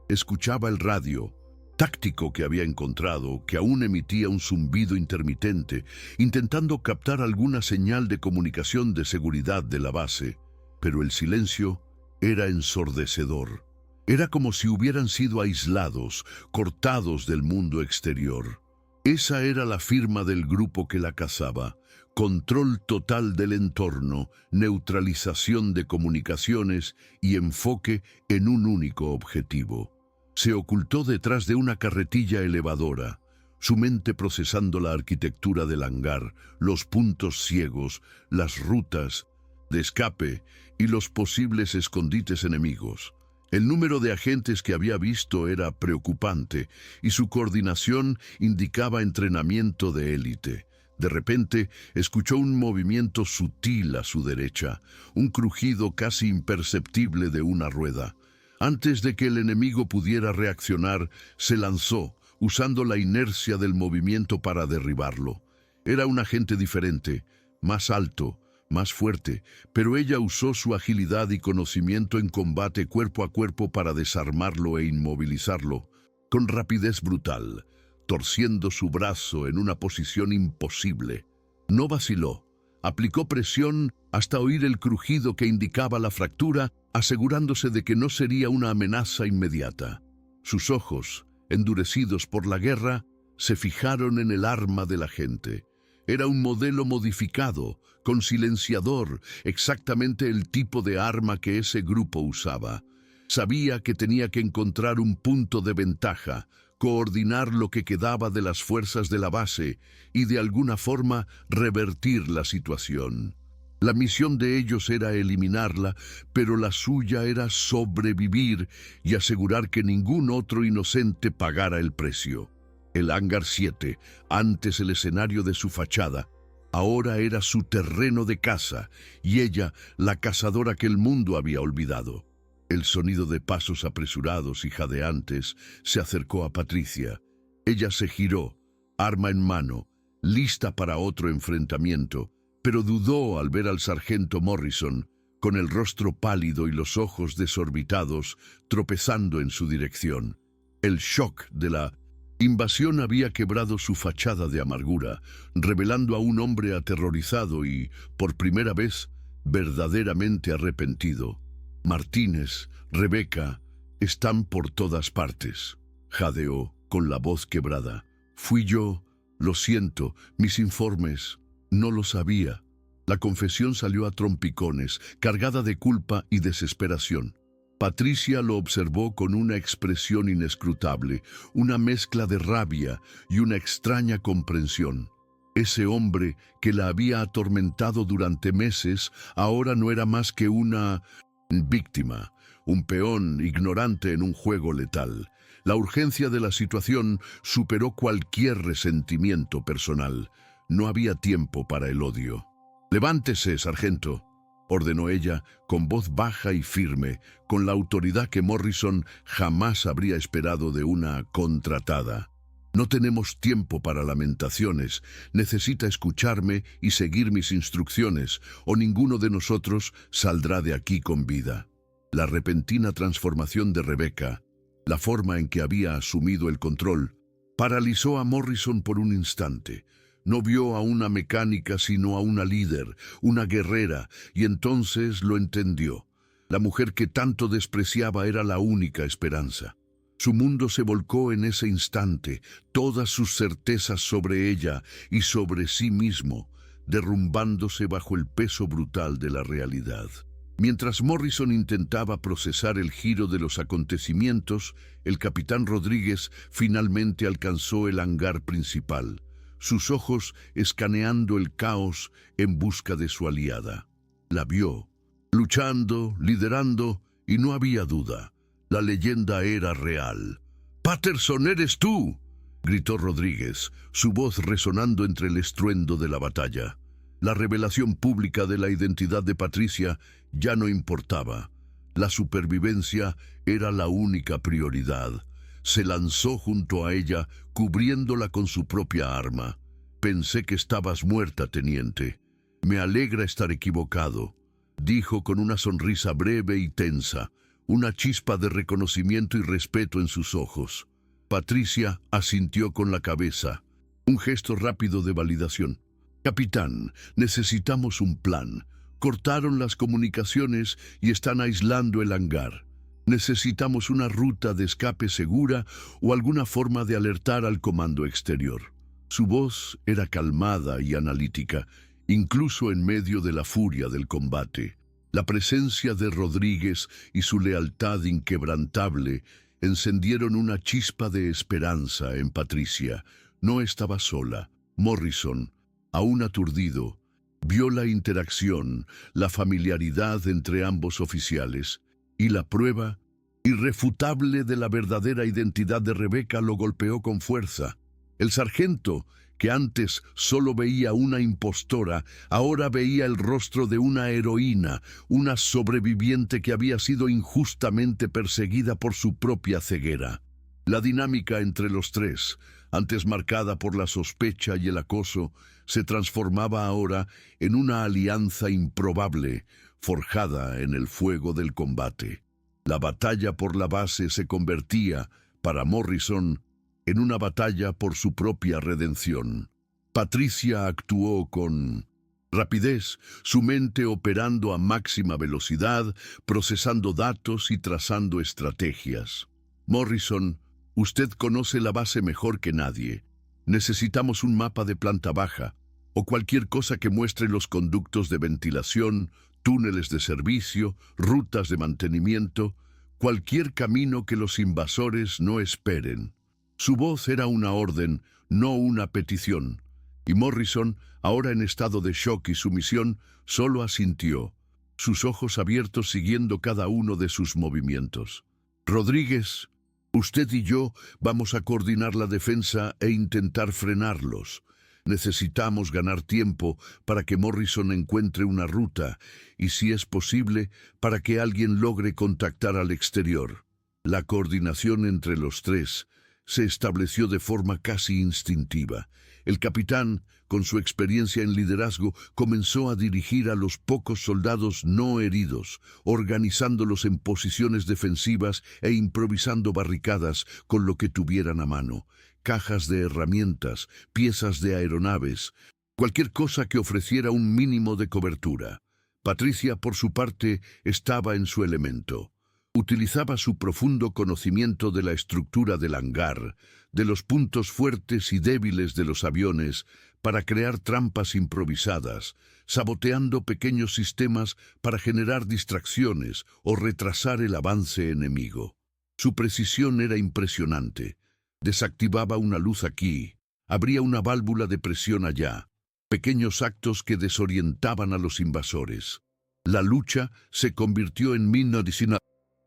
Escuchaba el radio táctico que había encontrado, que aún emitía un zumbido intermitente, intentando captar alguna señal de comunicación de seguridad de la base. Pero el silencio era ensordecedor. Era como si hubieran sido aislados, cortados del mundo exterior. Esa era la firma del grupo que la cazaba. Control total del entorno, neutralización de comunicaciones y enfoque en un único objetivo. Se ocultó detrás de una carretilla elevadora, su mente procesando la arquitectura del hangar, los puntos ciegos, las rutas de escape y los posibles escondites enemigos. El número de agentes que había visto era preocupante y su coordinación indicaba entrenamiento de élite. De repente, escuchó un movimiento sutil a su derecha, un crujido casi imperceptible de una rueda. Antes de que el enemigo pudiera reaccionar, se lanzó, usando la inercia del movimiento para derribarlo. Era un agente diferente, más alto, más fuerte, pero ella usó su agilidad y conocimiento en combate cuerpo a cuerpo para desarmarlo e inmovilizarlo, con rapidez brutal, torciendo su brazo en una posición imposible. No vaciló. Aplicó presión hasta oír el crujido que indicaba la fractura, asegurándose de que no sería una amenaza inmediata. Sus ojos, endurecidos por la guerra, se fijaron en el arma del agente. Era un modelo modificado, con silenciador, exactamente el tipo de arma que ese grupo usaba. Sabía que tenía que encontrar un punto de ventaja, coordinar lo que quedaba de las fuerzas de la base y de alguna forma revertir la situación. La misión de ellos era eliminarla, pero la suya era sobrevivir y asegurar que ningún otro inocente pagara el precio. El Hangar 7, antes el escenario de su fachada, ahora era su terreno de caza y ella la cazadora que el mundo había olvidado. El sonido de pasos apresurados y jadeantes se acercó a Patricia. Ella se giró, arma en mano, lista para otro enfrentamiento, pero dudó al ver al sargento Morrison, con el rostro pálido y los ojos desorbitados, tropezando en su dirección. El shock de la Invasión había quebrado su fachada de amargura, revelando a un hombre aterrorizado y, por primera vez, verdaderamente arrepentido. Martínez, Rebeca, están por todas partes, jadeó con la voz quebrada. Fui yo, lo siento, mis informes, no lo sabía. La confesión salió a trompicones, cargada de culpa y desesperación. Patricia lo observó con una expresión inescrutable, una mezcla de rabia y una extraña comprensión. Ese hombre que la había atormentado durante meses ahora no era más que una víctima, un peón ignorante en un juego letal. La urgencia de la situación superó cualquier resentimiento personal. No había tiempo para el odio. «Levántese, sargento», ordenó ella con voz baja y firme, con la autoridad que Morrison jamás habría esperado de una contratada. «No tenemos tiempo para lamentaciones. Necesita escucharme y seguir mis instrucciones, o ninguno de nosotros saldrá de aquí con vida». La repentina transformación de Rebeca, la forma en que había asumido el control, paralizó a Morrison por un instante. No vio a una mecánica sino a una líder, una guerrera, y entonces lo entendió. La mujer que tanto despreciaba era la única esperanza. Su mundo se volcó en ese instante, todas sus certezas sobre ella y sobre sí mismo, derrumbándose bajo el peso brutal de la realidad. Mientras Morrison intentaba procesar el giro de los acontecimientos, el capitán Rodríguez finalmente alcanzó el hangar principal, sus ojos escaneando el caos en busca de su aliada. La vio, luchando, liderando, y no había duda. La leyenda era real. «¡Patterson, eres tú!», gritó Rodríguez, su voz resonando entre el estruendo de la batalla. La revelación pública de la identidad de Patricia ya no importaba. La supervivencia era la única prioridad. Se lanzó junto a ella, cubriéndola con su propia arma. «Pensé que estabas muerta, teniente. Me alegra estar equivocado», dijo con una sonrisa breve y tensa, una chispa de reconocimiento y respeto en sus ojos. Patricia asintió con la cabeza, un gesto rápido de validación. «Capitán, necesitamos un plan. Cortaron las comunicaciones y están aislando el hangar. Necesitamos una ruta de escape segura o alguna forma de alertar al comando exterior». Su voz era calmada y analítica, incluso en medio de la furia del combate. La presencia de Rodríguez y su lealtad inquebrantable encendieron una chispa de esperanza en Patricia. No estaba sola. Morrison, aún aturdido, vio la interacción, la familiaridad entre ambos oficiales, y la prueba irrefutable de la verdadera identidad de Rebeca lo golpeó con fuerza. El sargento, que antes solo veía una impostora, ahora veía el rostro de una heroína, una sobreviviente que había sido injustamente perseguida por su propia ceguera. La dinámica entre los tres, antes marcada por la sospecha y el acoso, se transformaba ahora en una alianza improbable, forjada en el fuego del combate. La batalla por la base se convertía, para Morrison, en una batalla por su propia redención. Patricia actuó con rapidez, su mente operando a máxima velocidad, procesando datos y trazando estrategias. «Morrison, usted conoce la base mejor que nadie. Necesitamos un mapa de planta baja, o cualquier cosa que muestre los conductos de ventilación, túneles de servicio, rutas de mantenimiento, cualquier camino que los invasores no esperen». Su voz era una orden, no una petición, y Morrison, ahora en estado de shock y sumisión, solo asintió, sus ojos abiertos siguiendo cada uno de sus movimientos. «Rodríguez, usted y yo vamos a coordinar la defensa e intentar frenarlos. Necesitamos ganar tiempo para que Morrison encuentre una ruta y, si es posible, para que alguien logre contactar al exterior». La coordinación entre los tres se estableció de forma casi instintiva. El capitán, con su experiencia en liderazgo, comenzó a dirigir a los pocos soldados no heridos, organizándolos en posiciones defensivas e improvisando barricadas con lo que tuvieran a mano. cajas de herramientas, piezas de aeronaves, cualquier cosa que ofreciera un mínimo de cobertura. Patricia, por su parte, estaba en su elemento. Utilizaba su profundo conocimiento de la estructura del hangar, de los puntos fuertes y débiles de los aviones, para crear trampas improvisadas, saboteando pequeños sistemas para generar distracciones o retrasar el avance enemigo. Su precisión era impresionante. Desactivaba una luz aquí, abría una válvula de presión allá. Pequeños actos que desorientaban a los invasores. La lucha se convirtió en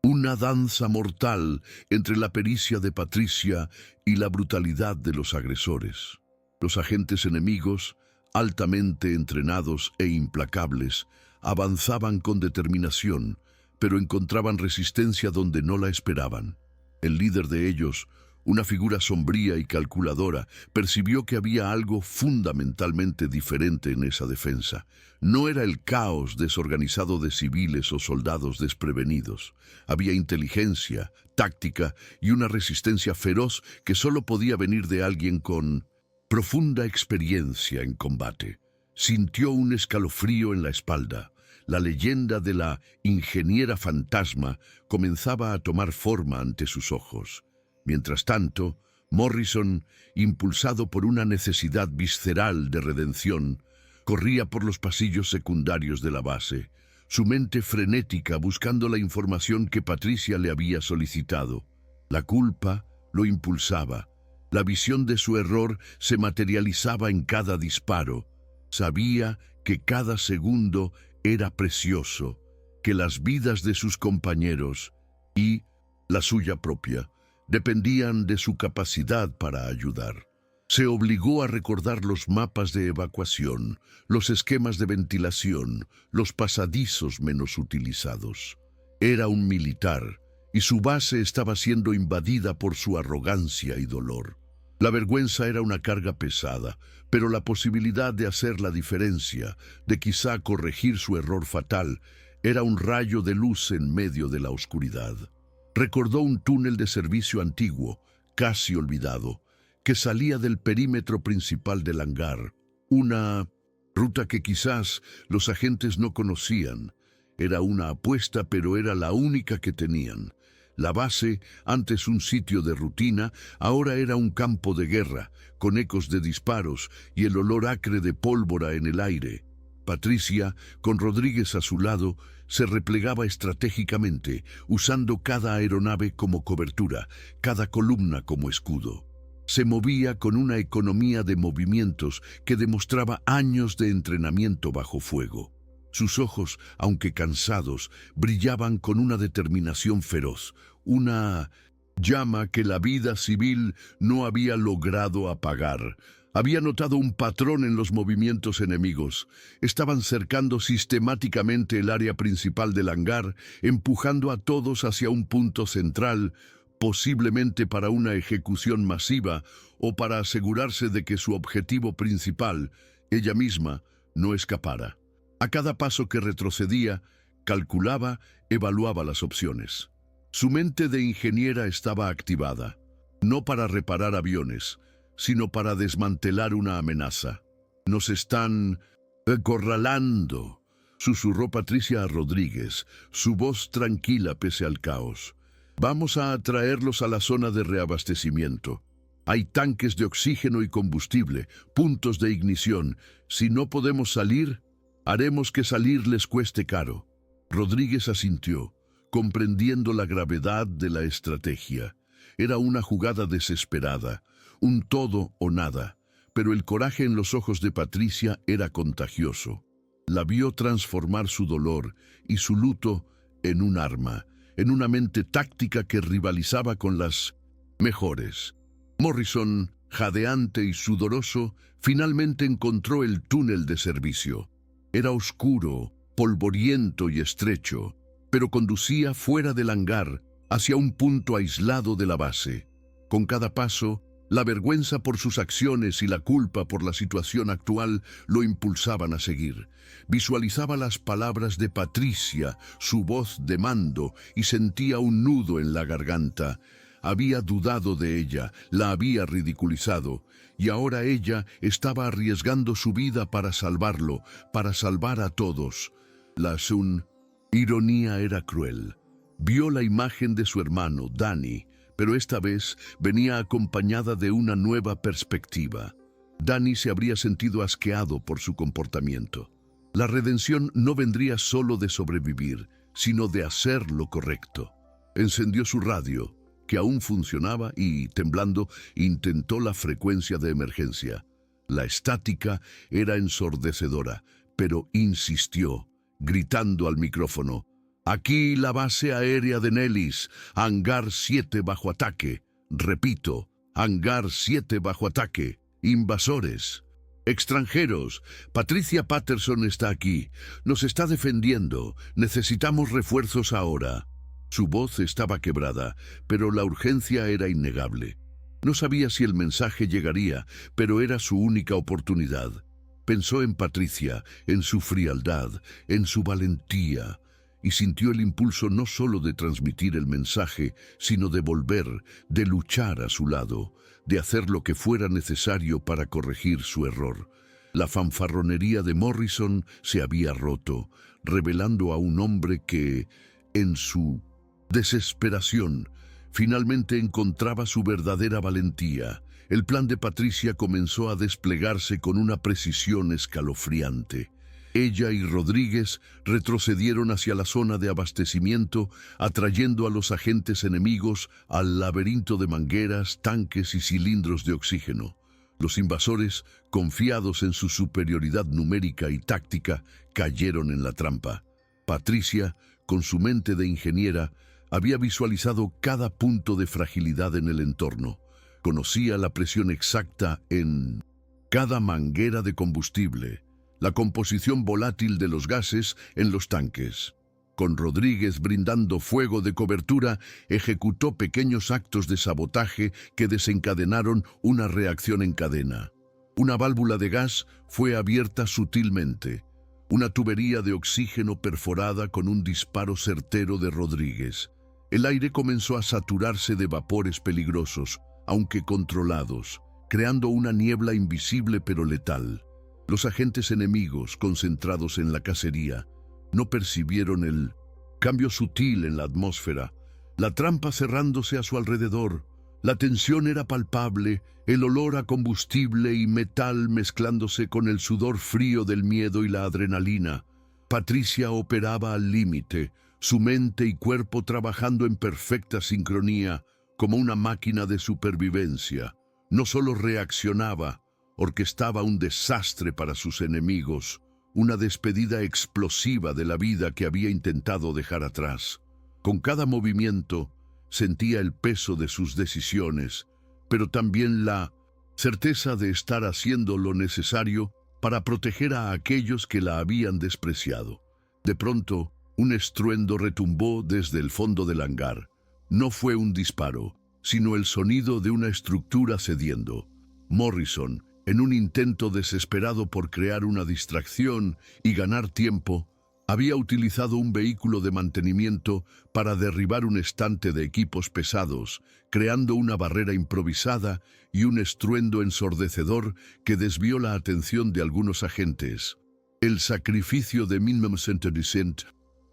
una danza mortal entre la pericia de Patricia y la brutalidad de los agresores. Los agentes enemigos, altamente entrenados e implacables, avanzaban con determinación, pero encontraban resistencia donde no la esperaban. El líder de ellos, una figura sombría y calculadora, percibió que había algo fundamentalmente diferente en esa defensa. No era el caos desorganizado de civiles o soldados desprevenidos. Había inteligencia, táctica y una resistencia feroz que solo podía venir de alguien con profunda experiencia en combate. Sintió un escalofrío en la espalda. La leyenda de la ingeniera fantasma comenzaba a tomar forma ante sus ojos. Mientras tanto, Morrison, impulsado por una necesidad visceral de redención, corría por los pasillos secundarios de la base, su mente frenética buscando la información que Patricia le había solicitado. La culpa lo impulsaba. La visión de su error se materializaba en cada disparo. Sabía que cada segundo era precioso, que las vidas de sus compañeros y la suya propia dependían de su capacidad para ayudar. Se obligó a recordar los mapas de evacuación, los esquemas de ventilación, los pasadizos menos utilizados. Era un militar, y su base estaba siendo invadida por su arrogancia y dolor. La vergüenza era una carga pesada, pero la posibilidad de hacer la diferencia, de quizá corregir su error fatal, era un rayo de luz en medio de la oscuridad. Recordó un túnel de servicio antiguo, casi olvidado, que salía del perímetro principal del hangar. Una ruta que quizás los agentes no conocían. Era una apuesta, pero era la única que tenían. La base, antes un sitio de rutina, ahora era un campo de guerra, con ecos de disparos y el olor acre de pólvora en el aire. Patricia, con Rodríguez a su lado, se replegaba estratégicamente, usando cada aeronave como cobertura, cada columna como escudo. Se movía con una economía de movimientos que demostraba años de entrenamiento bajo fuego. Sus ojos, aunque cansados, brillaban con una determinación feroz, una llama que la vida civil no había logrado apagar. Había notado un patrón en los movimientos enemigos. Estaban cercando sistemáticamente el área principal del hangar, empujando a todos hacia un punto central, posiblemente para una ejecución masiva o para asegurarse de que su objetivo principal, ella misma, no escapara. A cada paso que retrocedía, calculaba, evaluaba las opciones. Su mente de ingeniera estaba activada, no para reparar aviones, sino para desmantelar una amenaza. «Nos están acorralando», susurró Patricia a Rodríguez, su voz tranquila pese al caos. «Vamos a atraerlos a la zona de reabastecimiento. Hay tanques de oxígeno y combustible, puntos de ignición. Si no podemos salir, haremos que salir les cueste caro». Rodríguez asintió, comprendiendo la gravedad de la estrategia. Era una jugada desesperada, un todo o nada, pero el coraje en los ojos de Patricia era contagioso. La vio transformar su dolor y su luto en un arma, en una mente táctica que rivalizaba con las mejores. Morrison, jadeante y sudoroso, finalmente encontró el túnel de servicio. Era oscuro, polvoriento y estrecho, pero conducía fuera del hangar, hacia un punto aislado de la base. Con cada paso, la vergüenza por sus acciones y la culpa por la situación actual lo impulsaban a seguir. Visualizaba las palabras de Patricia, su voz de mando, y sentía un nudo en la garganta. había dudado de ella, la había ridiculizado, y ahora ella estaba arriesgando su vida para salvarlo, para salvar a todos. La ironía era cruel. Vio la imagen de su hermano, Danny, pero esta vez venía acompañada de una nueva perspectiva. Danny se habría sentido asqueado por su comportamiento. La redención no vendría solo de sobrevivir, sino de hacer lo correcto. Encendió su radio, que aún funcionaba, y, temblando, intentó la frecuencia de emergencia. La estática era ensordecedora, pero insistió, gritando al micrófono: «Aquí la base aérea de Nellis, Hangar 7 bajo ataque. Repito, Hangar 7 bajo ataque. Invasores. Extranjeros. Patricia Patterson está aquí. Nos está defendiendo. Necesitamos refuerzos ahora». Su voz estaba quebrada, pero la urgencia era innegable. No sabía si el mensaje llegaría, pero era su única oportunidad. Pensó en Patricia, en su frialdad, en su valentía, y sintió el impulso no solo de transmitir el mensaje, sino de volver, de luchar a su lado, de hacer lo que fuera necesario para corregir su error. La fanfarronería de Morrison se había roto, revelando a un hombre que, en su desesperación, finalmente encontraba su verdadera valentía. El plan de Patricia comenzó a desplegarse con una precisión escalofriante. Ella y Rodríguez retrocedieron hacia la zona de abastecimiento, atrayendo a los agentes enemigos al laberinto de mangueras, tanques y cilindros de oxígeno. Los invasores, confiados en su superioridad numérica y táctica, cayeron en la trampa. Patricia, con su mente de ingeniera, había visualizado cada punto de fragilidad en el entorno. Conocía la presión exacta en cada manguera de combustible, la composición volátil de los gases en los tanques. Con Rodríguez brindando fuego de cobertura, ejecutó pequeños actos de sabotaje que desencadenaron una reacción en cadena. Una válvula de gas fue abierta sutilmente, una tubería de oxígeno perforada con un disparo certero de Rodríguez. El aire comenzó a saturarse de vapores peligrosos, aunque controlados, creando una niebla invisible pero letal. Los agentes enemigos, concentrados en la cacería, no percibieron el cambio sutil en la atmósfera, la trampa cerrándose a su alrededor. La tensión era palpable, el olor a combustible y metal mezclándose con el sudor frío del miedo y la adrenalina. Patricia operaba al límite, su mente y cuerpo trabajando en perfecta sincronía, como una máquina de supervivencia. No solo reaccionaba, orquestaba un desastre para sus enemigos, una despedida explosiva de la vida que había intentado dejar atrás. Con cada movimiento, sentía el peso de sus decisiones, pero también la certeza de estar haciendo lo necesario para proteger a aquellos que la habían despreciado. De pronto, un estruendo retumbó desde el fondo del hangar. No fue un disparo, sino el sonido de una estructura cediendo. Morrison, en un intento desesperado por crear una distracción y ganar tiempo, había utilizado un vehículo de mantenimiento para derribar un estante de equipos pesados, creando una barrera improvisada y un estruendo ensordecedor que desvió la atención de algunos agentes. El sacrificio de Vincent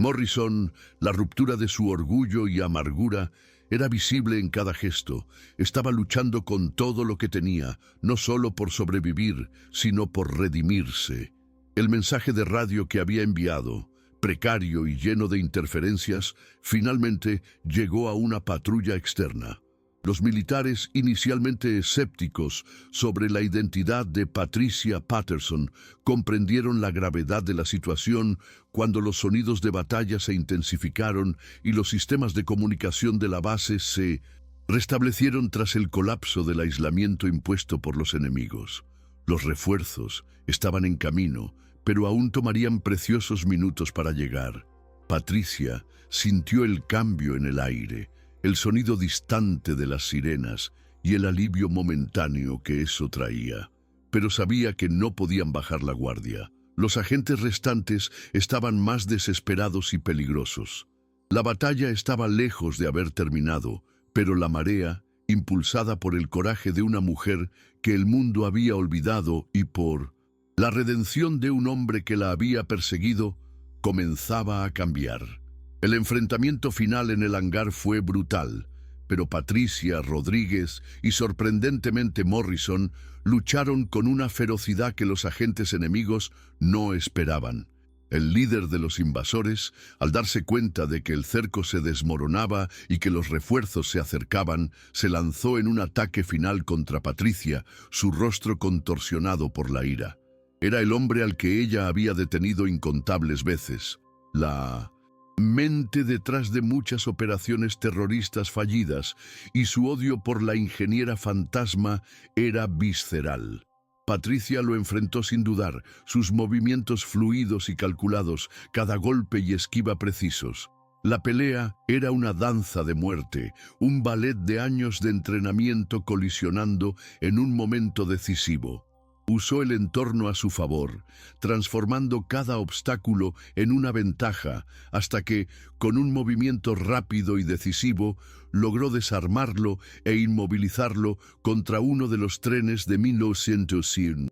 Morrison, la ruptura de su orgullo y amargura, era visible en cada gesto. Estaba luchando con todo lo que tenía, no solo por sobrevivir, sino por redimirse. El mensaje de radio que había enviado, precario y lleno de interferencias, finalmente llegó a una patrulla externa. Los militares, inicialmente escépticos sobre la identidad de Patricia Patterson, comprendieron la gravedad de la situación cuando los sonidos de batalla se intensificaron y los sistemas de comunicación de la base se restablecieron tras el colapso del aislamiento impuesto por los enemigos. Los refuerzos estaban en camino, pero aún tomarían preciosos minutos para llegar. Patricia sintió el cambio en el aire, el sonido distante de las sirenas y el alivio momentáneo que eso traía. Pero sabía que no podían bajar la guardia. Los agentes restantes estaban más desesperados y peligrosos. La batalla estaba lejos de haber terminado, Pero la marea, impulsada por el coraje de una mujer que el mundo había olvidado y por la redención de un hombre que la había perseguido, comenzaba a cambiar. El enfrentamiento final en el hangar fue brutal, pero Patricia, Rodríguez y sorprendentemente Morrison lucharon con una ferocidad que los agentes enemigos no esperaban. El líder de los invasores, al darse cuenta de que el cerco se desmoronaba y que los refuerzos se acercaban, se lanzó en un ataque final contra Patricia, su rostro contorsionado por la ira. Era el hombre al que ella había detenido incontables veces. La mente detrás de muchas operaciones terroristas fallidas, y su odio por la ingeniera fantasma era visceral. Patricia lo enfrentó sin dudar, sus movimientos fluidos y calculados, cada golpe y esquiva precisos. La pelea era una danza de muerte, un ballet de años de entrenamiento colisionando en un momento decisivo. Usó el entorno a su favor, transformando cada obstáculo en una ventaja, hasta que, con un movimiento rápido y decisivo, logró desarmarlo e inmovilizarlo contra uno de los trenes de 1901.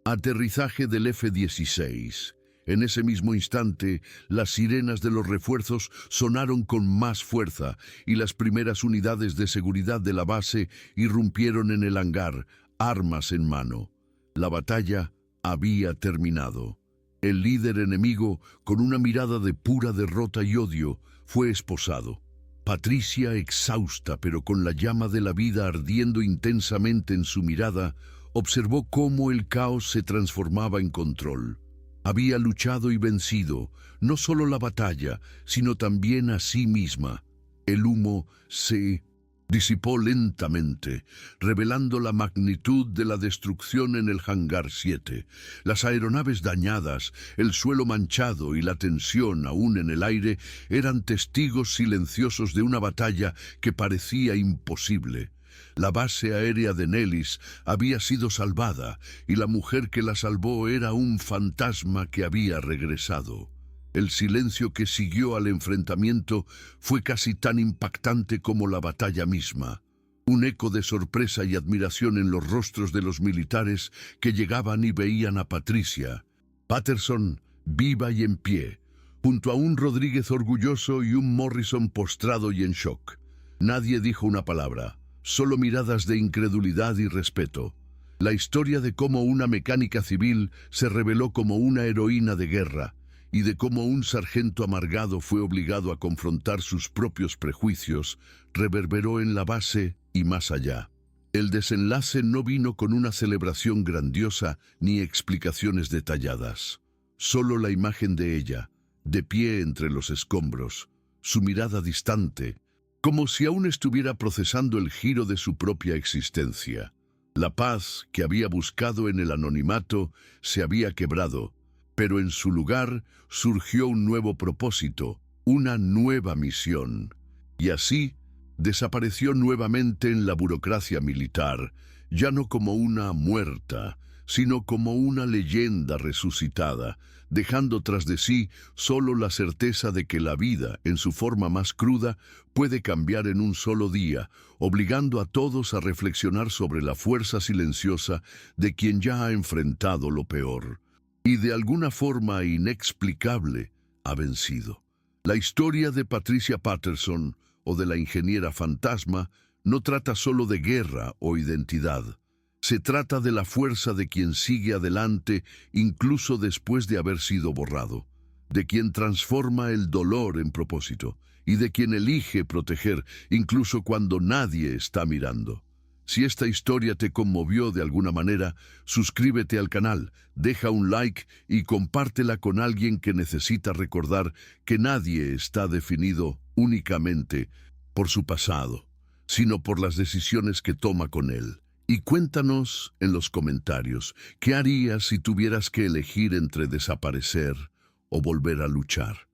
Aterrizaje del F-16. En ese mismo instante, las sirenas de los refuerzos sonaron con más fuerza y las primeras unidades de seguridad de la base irrumpieron en el hangar, armas en mano. La batalla había terminado. El líder enemigo, con una mirada de pura derrota y odio, fue esposado. Patricia, exhausta pero con la llama de la vida ardiendo intensamente en su mirada, observó cómo el caos se transformaba en control. Había luchado y vencido, no solo la batalla, sino también a sí misma. El humo se disipó lentamente, revelando la magnitud de la destrucción en el hangar 7. Las aeronaves dañadas, el suelo manchado y la tensión aún en el aire eran testigos silenciosos de una batalla que parecía imposible. La base aérea de Nellis había sido salvada y la mujer que la salvó era un fantasma que había regresado. El silencio que siguió al enfrentamiento fue casi tan impactante como la batalla misma. Un eco de sorpresa y admiración en los rostros de los militares que llegaban y veían a Patricia Patterson viva y en pie, junto a un Rodríguez orgulloso y un Morrison postrado y en shock. Nadie dijo una palabra, solo miradas de incredulidad y respeto. La historia de cómo una mecánica civil se reveló como una heroína de guerra, y de cómo un sargento amargado fue obligado a confrontar sus propios prejuicios, reverberó en la base y más allá. El desenlace no vino con una celebración grandiosa ni explicaciones detalladas. Solo la imagen de ella, de pie entre los escombros, su mirada distante, como si aún estuviera procesando el giro de su propia existencia. La paz que había buscado en el anonimato se había quebrado, pero en su lugar surgió un nuevo propósito, una nueva misión. Y así desapareció nuevamente en la burocracia militar, ya no como una muerta, sino como una leyenda resucitada, dejando tras de sí solo la certeza de que la vida, en su forma más cruda, puede cambiar en un solo día, obligando a todos a reflexionar sobre la fuerza silenciosa de quien ya ha enfrentado lo peor. Y de alguna forma inexplicable ha vencido. La historia de Patricia Patterson, o de la ingeniera fantasma, no trata solo de guerra o identidad. Se trata de la fuerza de quien sigue adelante incluso después de haber sido borrado, de quien transforma el dolor en propósito y de quien elige proteger incluso cuando nadie está mirando. Si esta historia te conmovió de alguna manera, suscríbete al canal, deja un like y compártela con alguien que necesita recordar que nadie está definido únicamente por su pasado, sino por las decisiones que toma con él. Y cuéntanos en los comentarios, ¿qué harías si tuvieras que elegir entre desaparecer o volver a luchar?